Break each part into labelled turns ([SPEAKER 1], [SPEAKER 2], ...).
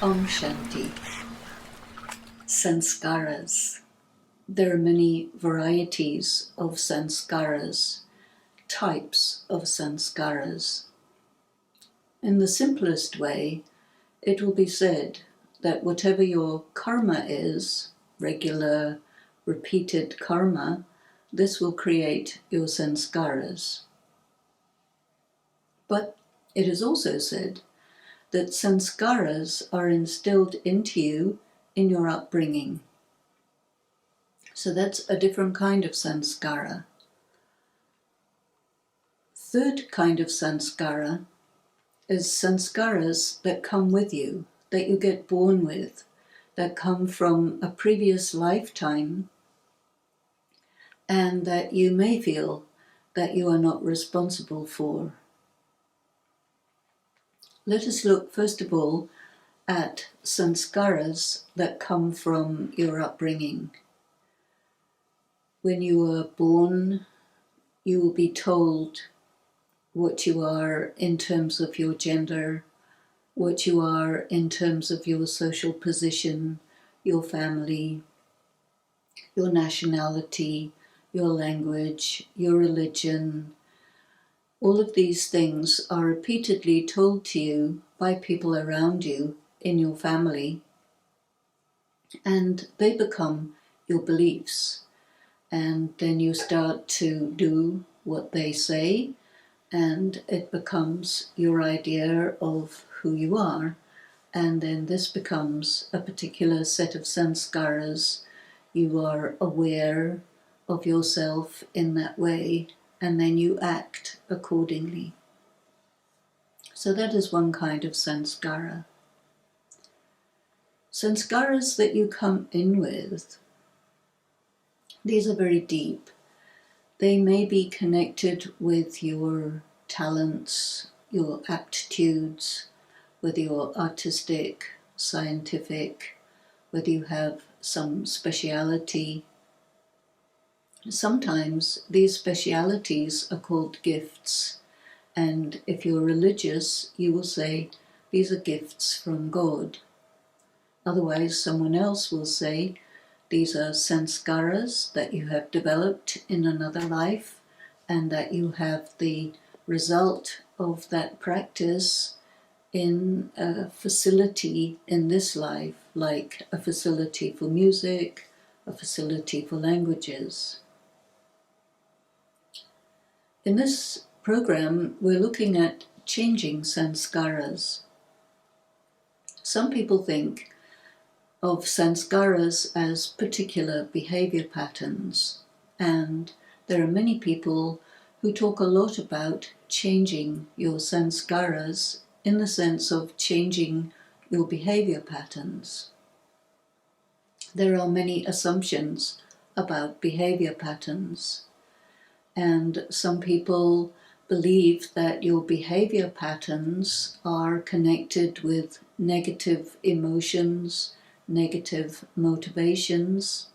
[SPEAKER 1] Om Shanti. Sanskaras. There are many varieties of sanskaras, types of sanskaras. In the simplest way, it will be said that whatever your karma is, regular, repeated karma, this will create your sanskaras. But it is also said that sanskaras are instilled into you in your upbringing. So that's a different kind of sanskara. Third kind of sanskara is sanskaras that come with you, that you get born with, that come from a previous lifetime, and that you may feel that you are not responsible for. Let us look first of all at sanskaras that come from your upbringing. When you are born, you will be told what you are in terms of your gender, what you are in terms of your social position, your family, your nationality, your language, your religion. All of these things are repeatedly told to you by people around you in your family, and they become your beliefs. And then you start to do what they say, and it becomes your idea of who you are. And then this becomes a particular set of sanskaras. You are aware of yourself in that way, and then you act accordingly. So that is one kind of sanskara. Sanskaras that you come in with, these are very deep. They may be connected with your talents, your aptitudes, whether you're artistic, scientific, whether you have some speciality. Sometimes these specialities are called gifts, and if you're religious, you will say these are gifts from God. Otherwise, someone else will say these are sanskaras that you have developed in another life, and that you have the result of that practice in a facility in this life, like a facility for music, a facility for languages. In this program, we're looking at changing sanskaras. Some people think of sanskaras as particular behavior patterns, and there are many people who talk a lot about changing your sanskaras in the sense of changing your behavior patterns. There are many assumptions about behavior patterns, and some people believe that your behavior patterns are connected with negative emotions, negative motivations,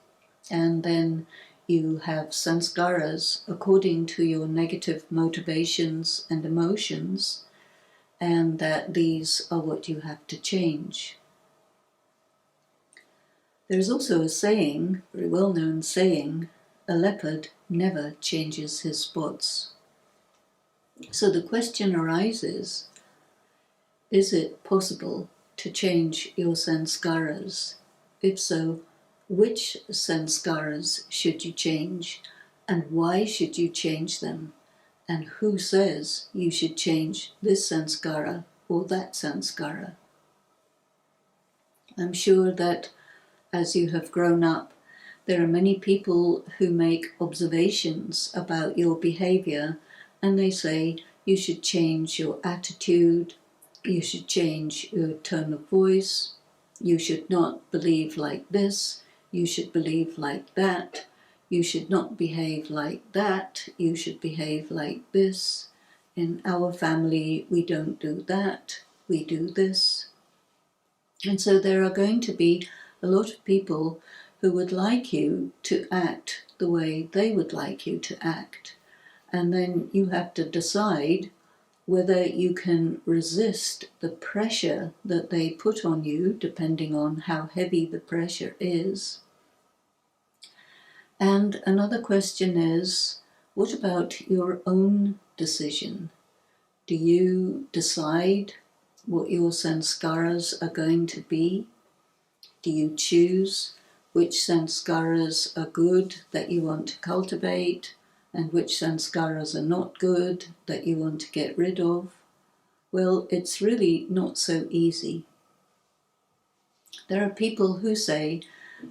[SPEAKER 1] and then you have sanskaras according to your negative motivations and emotions, and that these are what you have to change. There's also a saying, a very well-known saying, a leopard never changes his spots. So the question arises, is it possible to change your sanskaras? If so, which sanskaras should you change, and why should you change them? And who says you should change this sanskara or that sanskara? I'm sure that as you have grown up, there are many people who make observations about your behavior, and they say you should change your attitude, you should change your tone of voice, you should not believe like this, you should believe like that, you should not behave like that, you should behave like this. In our family, we don't do that, we do this. And so there are going to be a lot of people who would like you to act the way they would like you to act. And then you have to decide whether you can resist the pressure that they put on you, depending on how heavy the pressure is. And another question is, what about your own decision? Do you decide what your sanskaras are going to be? Do you choose which sanskaras are good that you want to cultivate and which sanskaras are not good that you want to get rid of? Well, it's really not so easy. There are people who say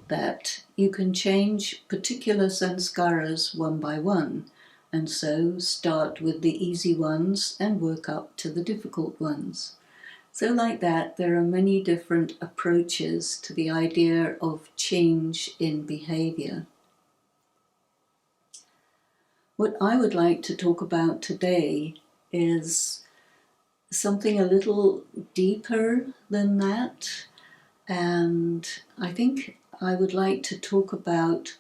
[SPEAKER 1] that you can change particular sanskaras one by one, and so start with the easy ones and work up to the difficult ones. So like that, there are many different approaches to the idea of change in behavior. What I would like to talk about today is something a little deeper than that, and I think I would like to talk about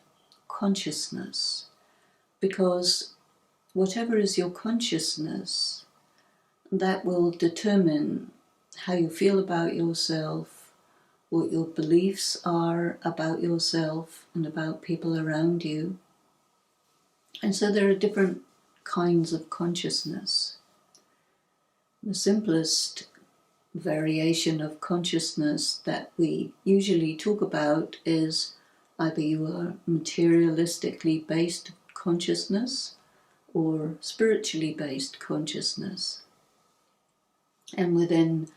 [SPEAKER 1] consciousness, because whatever is your consciousness, that will determine how you feel about yourself, what your beliefs are about yourself and about people around you. And so there are different kinds of consciousness. The simplest variation of consciousness that we usually talk about is either you are materialistically based consciousness or spiritually based consciousness. And within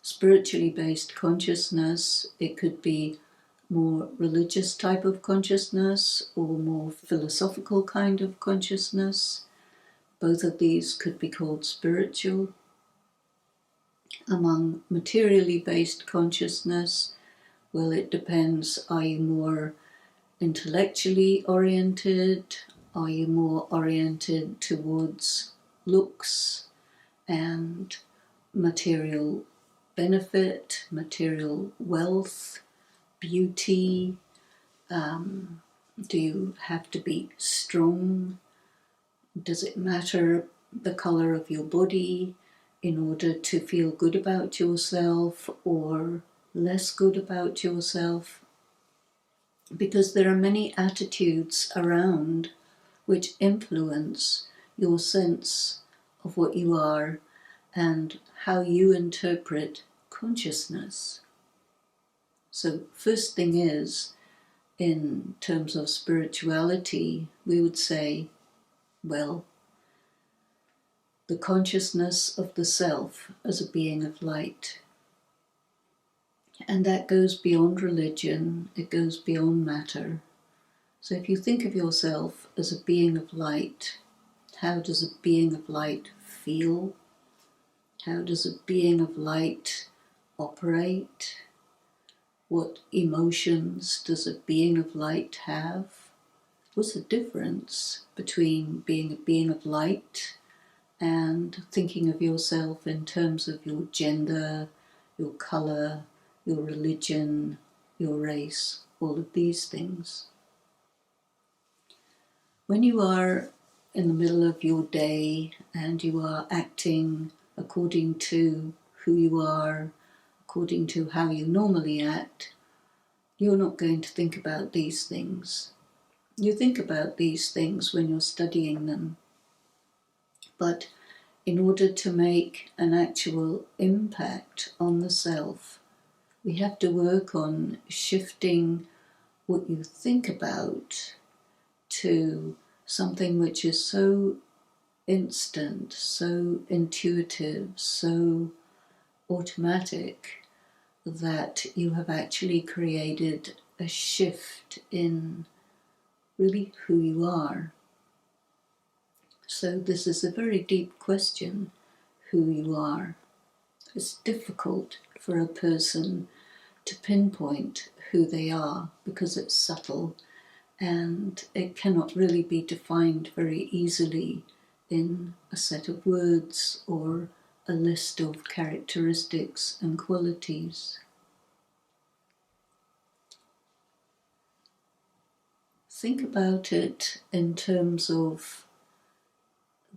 [SPEAKER 1] spiritually based consciousness, it could be more religious type of consciousness or more philosophical kind of consciousness. Both of these could be called spiritual. Among materially based consciousness, well, it depends. Are you more intellectually oriented? Are you more oriented towards looks and material benefit, material wealth, beauty? Do you have to be strong? Does it matter the color of your body in order to feel good about yourself or less good about yourself? Because there are many attitudes around which influence your sense of what you are and how you interpret consciousness. So first thing is, in terms of spirituality, we would say, well, the consciousness of the self as a being of light. And that goes beyond religion, it goes beyond matter. So if you think of yourself as a being of light, how does a being of light feel? How does a being of light operate? What emotions does a being of light have? What's the difference between being a being of light and thinking of yourself in terms of your gender, your colour, your religion, your race, all of these things? When you are in the middle of your day and you are acting according to who you are, according to how you normally act, you're not going to think about these things. You think about these things when you're studying them. But in order to make an actual impact on the self, we have to work on shifting what you think about to something which is so instant, so intuitive, so automatic, that you have actually created a shift in really who you are. So this is a very deep question, who you are. It's difficult for a person to pinpoint who they are because it's subtle and it cannot really be defined very easily in a set of words or a list of characteristics and qualities. Think about it in terms of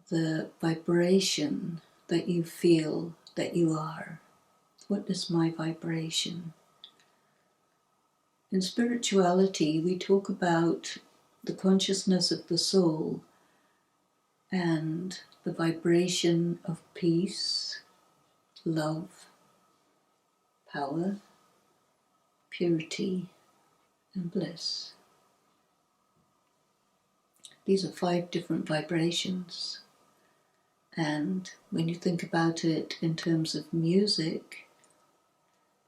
[SPEAKER 1] the vibration that you feel that you are? What is my vibration? In spirituality, we talk about the consciousness of the soul and the vibration of peace, love, power, purity, and bliss. These are 5 different vibrations. And when you think about it in terms of music,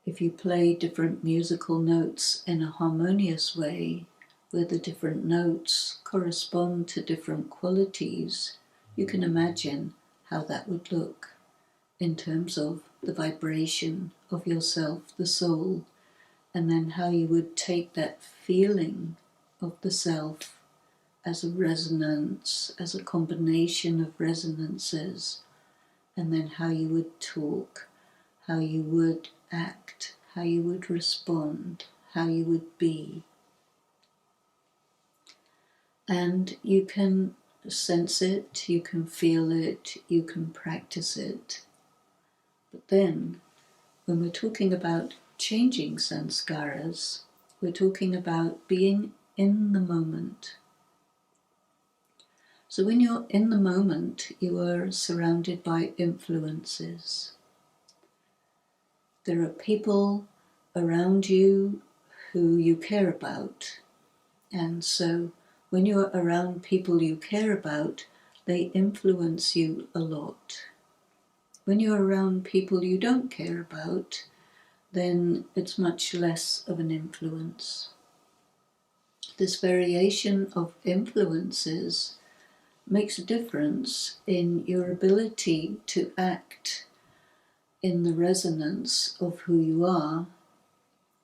[SPEAKER 1] if you play different musical notes in a harmonious way, where the different notes correspond to different qualities, you can imagine how that would look in terms of the vibration of yourself, the soul, and then how you would take that feeling of the self as a resonance, as a combination of resonances, and then how you would talk, how you would act, how you would respond, how you would be. And you can sense it, you can feel it, you can practice it. But then, when we're talking about changing sanskaras, we're talking about being in the moment. So when you're in the moment, you are surrounded by influences. There are people around you who you care about. And so when you're around people you care about, they influence you a lot. When you're around people you don't care about, then it's much less of an influence. This variation of influences makes a difference in your ability to act in the resonance of who you are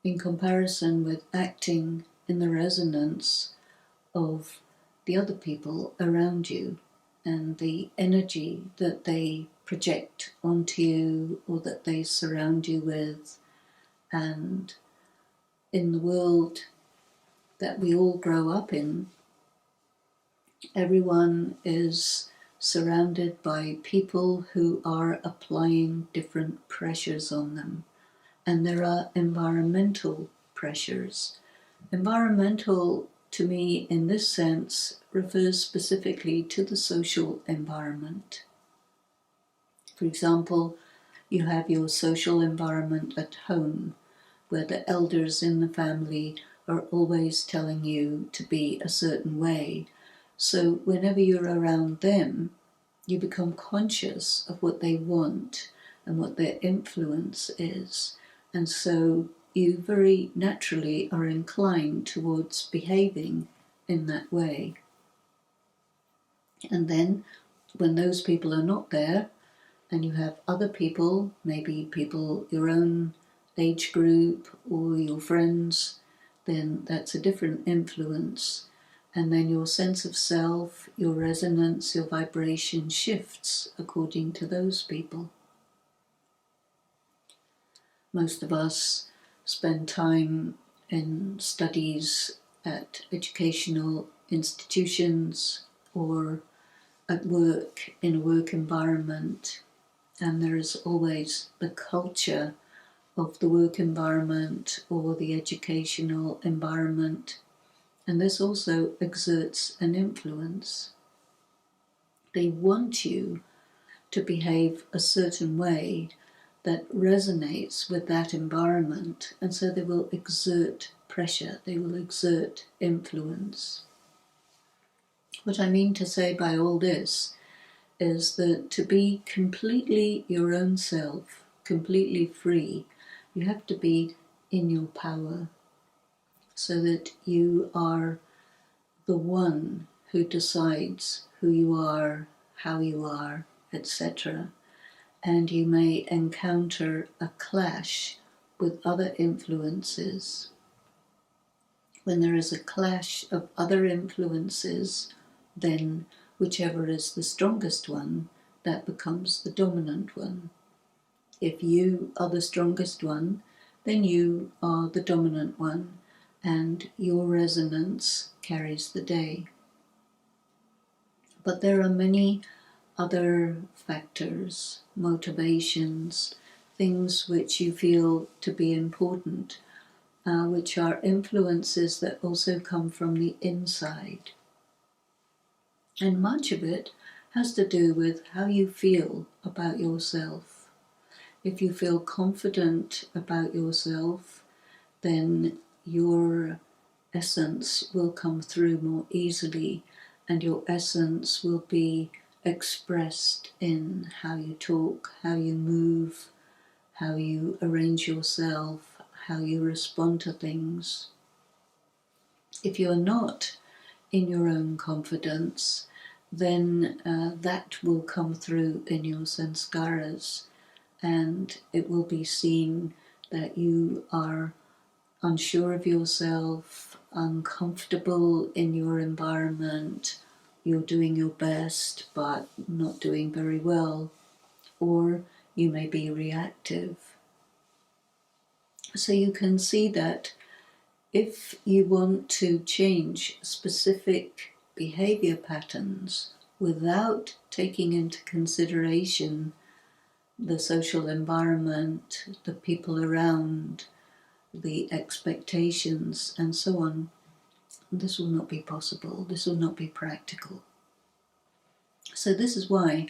[SPEAKER 1] in comparison with acting in the resonance of the other people around you and the energy that they project onto you or that they surround you with. And in the world that we all grow up in, everyone is surrounded by people who are applying different pressures on them. And there are environmental pressures. Environmental, to me, in this sense, refers specifically to the social environment. For example, you have your social environment at home, where the elders in the family are always telling you to be a certain way. So whenever you're around them, you become conscious of what they want and what their influence is. And so you very naturally are inclined towards behaving in that way. And then when those people are not there, and you have other people, maybe people your own age group or your friends, then that's a different influence. And then your sense of self, your resonance, your vibration shifts according to those people. Most of us spend time in studies at educational institutions or at work, in a work environment, and there is always the culture of the work environment or the educational environment, and this also exerts an influence. They want you to behave a certain way that resonates with that environment, and so they will exert pressure, they will exert influence. What I mean to say by all this is that to be completely your own self, completely free, you have to be in your power, so that you are the one who decides who you are, how you are, etc. And you may encounter a clash with other influences. When there is a clash of other influences, then whichever is the strongest one, that becomes the dominant one. If you are the strongest one, then you are the dominant one, and your resonance carries the day. But there are many other factors, motivations, things which you feel to be important, which are influences that also come from the inside. And much of it has to do with how you feel about yourself. If you feel confident about yourself, then your essence will come through more easily, and your essence will be expressed in how you talk, how you move, how you arrange yourself, how you respond to things. If you're not in your own confidence, then that will come through in your sanskaras, and it will be seen that you are unsure of yourself, uncomfortable in your environment, you're doing your best but not doing very well, or you may be reactive. So you can see that if you want to change specific behavior patterns without taking into consideration the social environment, the people around, the expectations, and so on, this will not be possible. This will not be practical. So this is why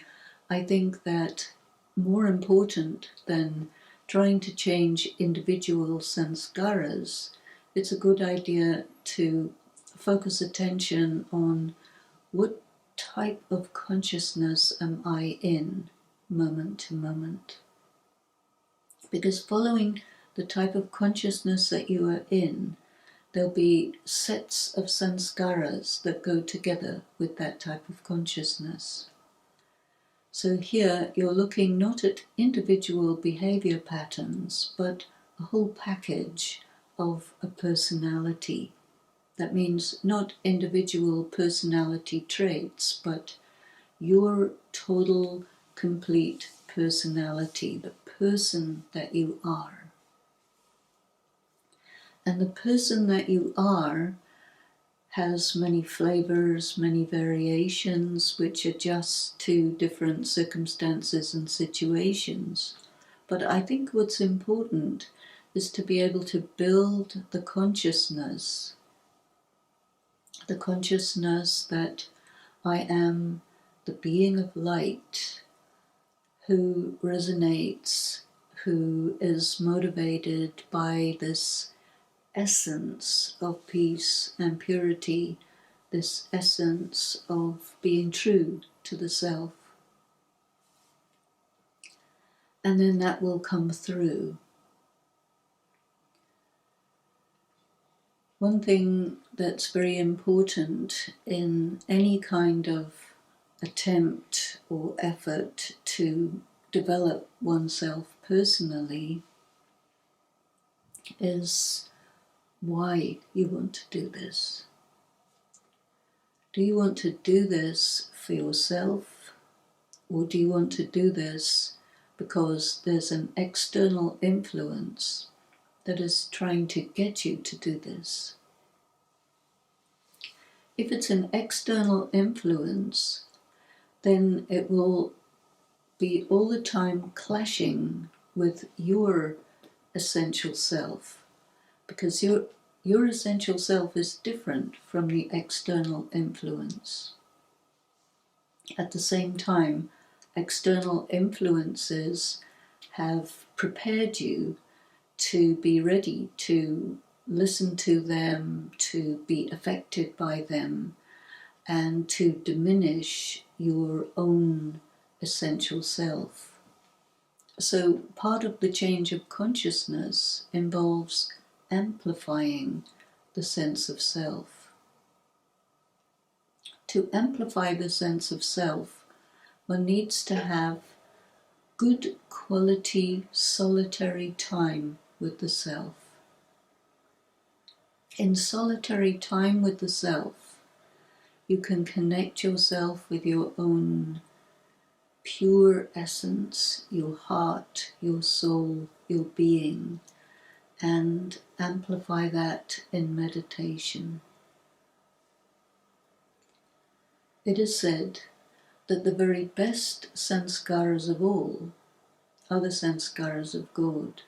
[SPEAKER 1] I think that more important than trying to change individual sanskaras, it's a good idea to focus attention on what type of consciousness am I in moment to moment. Because following the type of consciousness that you are in, there'll be sets of sanskaras that go together with that type of consciousness. So here you're looking not at individual behavior patterns, but a whole package of a personality. That means not individual personality traits, but your total, complete personality, the person that you are. And the person that you are has many flavors, many variations, which adjust to different circumstances and situations. But I think what's important is to be able to build the consciousness that I am the being of light who resonates, who is motivated by this essence of peace and purity, this essence of being true to the self. And then that will come through. One thing that's very important in any kind of attempt or effort to develop oneself personally is why you want to do this. Do you want to do this for yourself, or do you want to do this because there's an external influence that is trying to get you to do this? If it's an external influence, then it will be all the time clashing with your essential self, because your essential self is different from the external influence. At the same time, external influences have prepared you to be ready to listen to them, to be affected by them, and to diminish your own essential self. So part of the change of consciousness involves amplifying the sense of self. To amplify the sense of self, one needs to have good quality solitary time with the self. In solitary time with the self, you can connect yourself with your own pure essence, your heart, your soul, your being, and amplify that in meditation. It is said that the very best Sanskaras of all are the Sanskaras of God.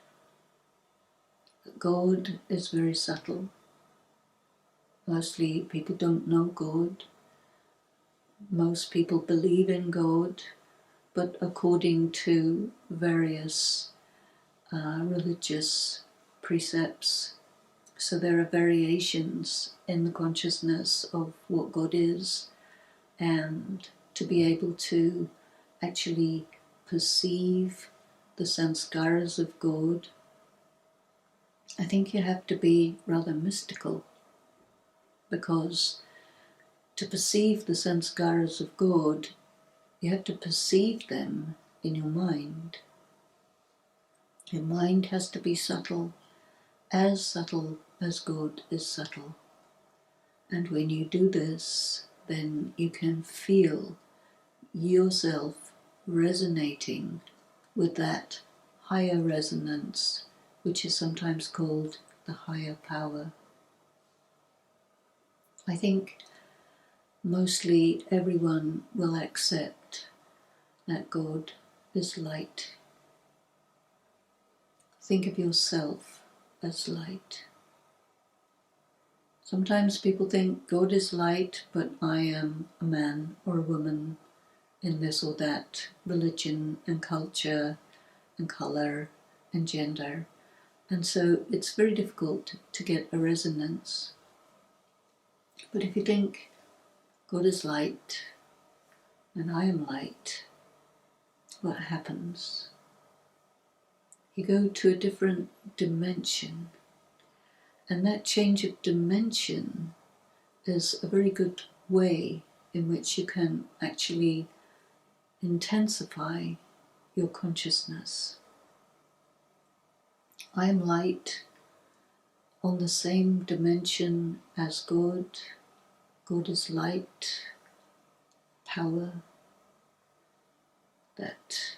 [SPEAKER 1] God is very subtle. Mostly people don't know God. Most people believe in God, but according to various religious precepts. So there are variations in the consciousness of what God is, and to be able to actually perceive the Sanskaras of God, I think you have to be rather mystical, because to perceive the Sanskaras of God, you have to perceive them in your mind. Your mind has to be subtle as God is subtle. And when you do this, then you can feel yourself resonating with that higher resonance, which is sometimes called the higher power. I think mostly everyone will accept that God is light. Think of yourself as light. Sometimes people think God is light, but I am a man or a woman in this or that religion and culture and colour and gender. And so it's very difficult to get a resonance. But if you think God is light and I am light, what happens? You go to a different dimension. And that change of dimension is a very good way in which you can actually intensify your consciousness. I am light on the same dimension as God. God is light, power, that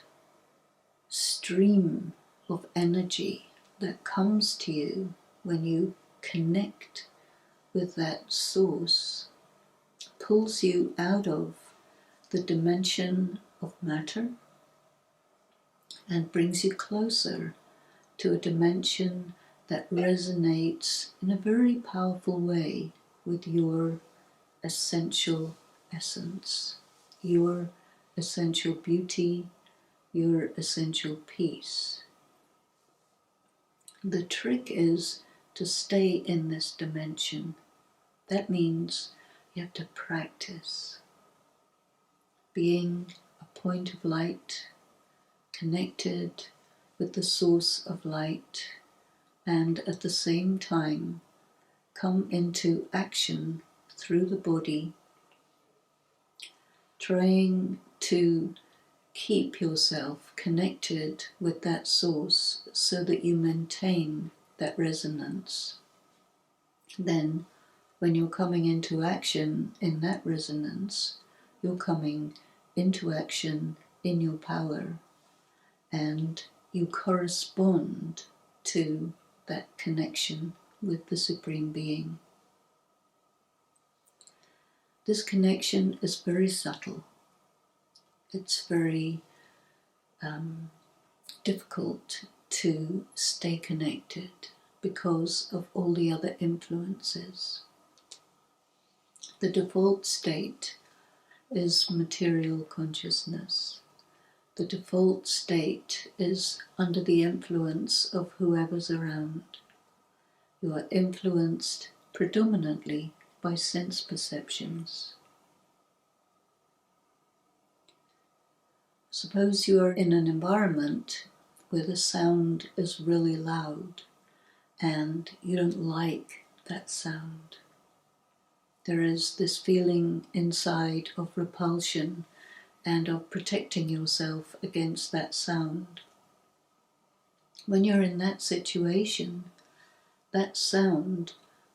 [SPEAKER 1] stream of energy that comes to you when you connect with that source, pulls you out of the dimension of matter and brings you closer to a dimension that resonates in a very powerful way with your essential essence, your essential beauty, your essential peace. The trick is to stay in this dimension. That means you have to practice being a point of light, connected with the source of light, and at the same time come into action through the body, trying to keep yourself connected with that source so that you maintain that resonance. Then, when you're coming into action in that resonance, you're coming into action in your power, and you correspond to that connection with the Supreme Being. This connection is very subtle. It's very difficult to stay connected because of all the other influences. The default state is material consciousness. The default state is under the influence of whoever's around. You are influenced predominantly by sense perceptions. Suppose you are in an environment where the sound is really loud and you don't like that sound. There is this feeling inside of repulsion and of protecting yourself against that sound. When you're in that situation, that sound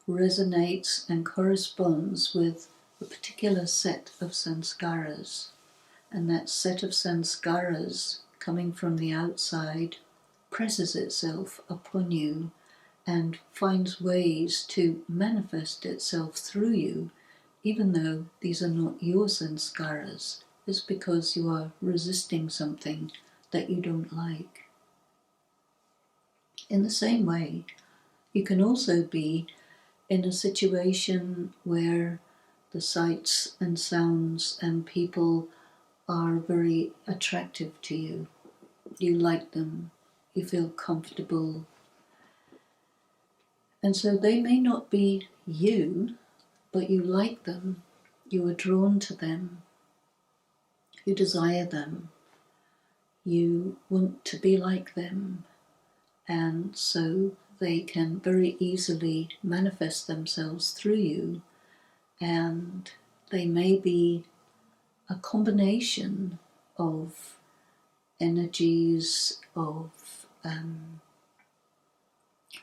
[SPEAKER 1] resonates and corresponds with a particular set of sanskaras. And that set of sanskaras coming from the outside presses itself upon you and finds ways to manifest itself through you, even though these are not your sanskaras, is because you are resisting something that you don't like. In the same way, you can also be in a situation where the sights and sounds and people are very attractive to you. You like them, you feel comfortable. And so they may not be you, but you like them, you are drawn to them, you desire them, you want to be like them, and so they can very easily manifest themselves through you, and they may be a combination of energies, of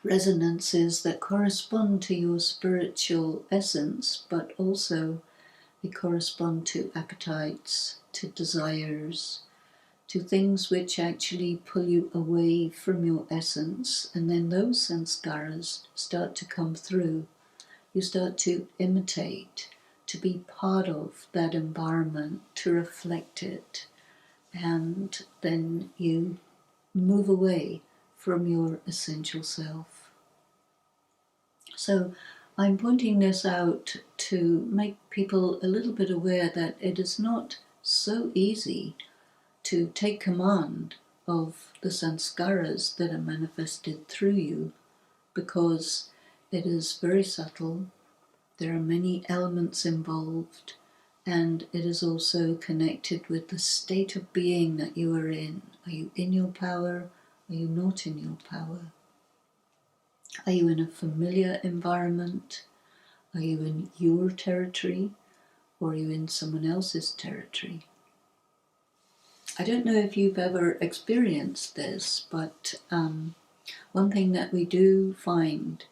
[SPEAKER 1] resonances that correspond to your spiritual essence, but also they correspond to appetites, to desires, to things which actually pull you away from your essence, and then those sanskaras start to come through. You start to imitate, to be part of that environment, to reflect it, and then you move away from your essential self. So I'm pointing this out to make people a little bit aware that it is not so easy to take command of the sanskaras that are manifested through you, because it is very subtle, there are many elements involved, and it is also connected with the state of being that you are in. Are you in your power? Are you not in your power? Are you in a familiar environment? Are you in your territory? Or are you in someone else's territory? I don't know if you've ever experienced this, but one thing that we do find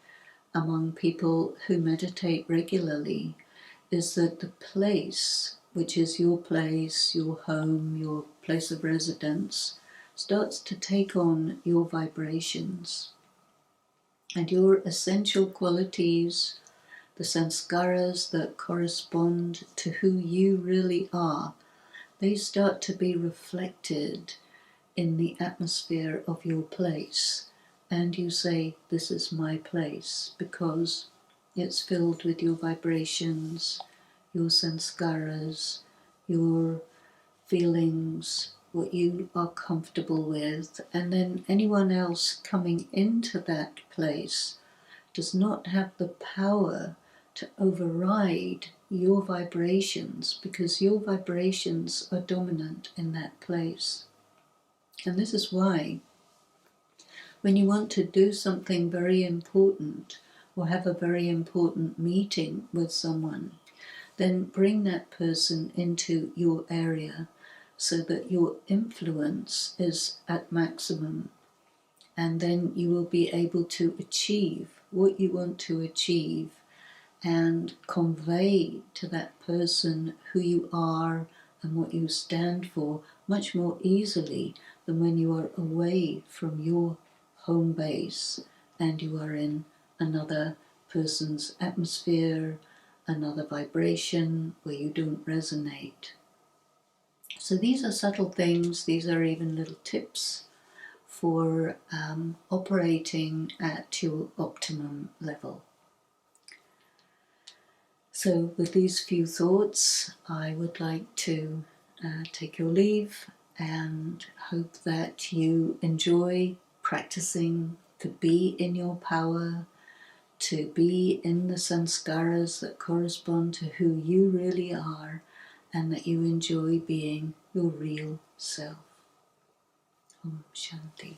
[SPEAKER 1] among people who meditate regularly is that the place, which is your place, your home, your place of residence, starts to take on your vibrations. And your essential qualities, the sanskaras that correspond to who you really are, they start to be reflected in the atmosphere of your place. And you say, this is my place, because it's filled with your vibrations, your sanskaras, your feelings, what you are comfortable with. And then anyone else coming into that place does not have the power to override your vibrations, because your vibrations are dominant in that place. And this is why when you want to do something very important or have a very important meeting with someone, then bring that person into your area so that your influence is at maximum, and then you will be able to achieve what you want to achieve and convey to that person who you are and what you stand for much more easily than when you are away from your home base and you are in another person's atmosphere, another vibration where you don't resonate. So these are subtle things, these are even little tips for operating at your optimum level. So with these few thoughts, I would like to take your leave and hope that you enjoy practicing to be in your power, to be in the sanskaras that correspond to who you really are, and that you enjoy being your real self. Om Shanti.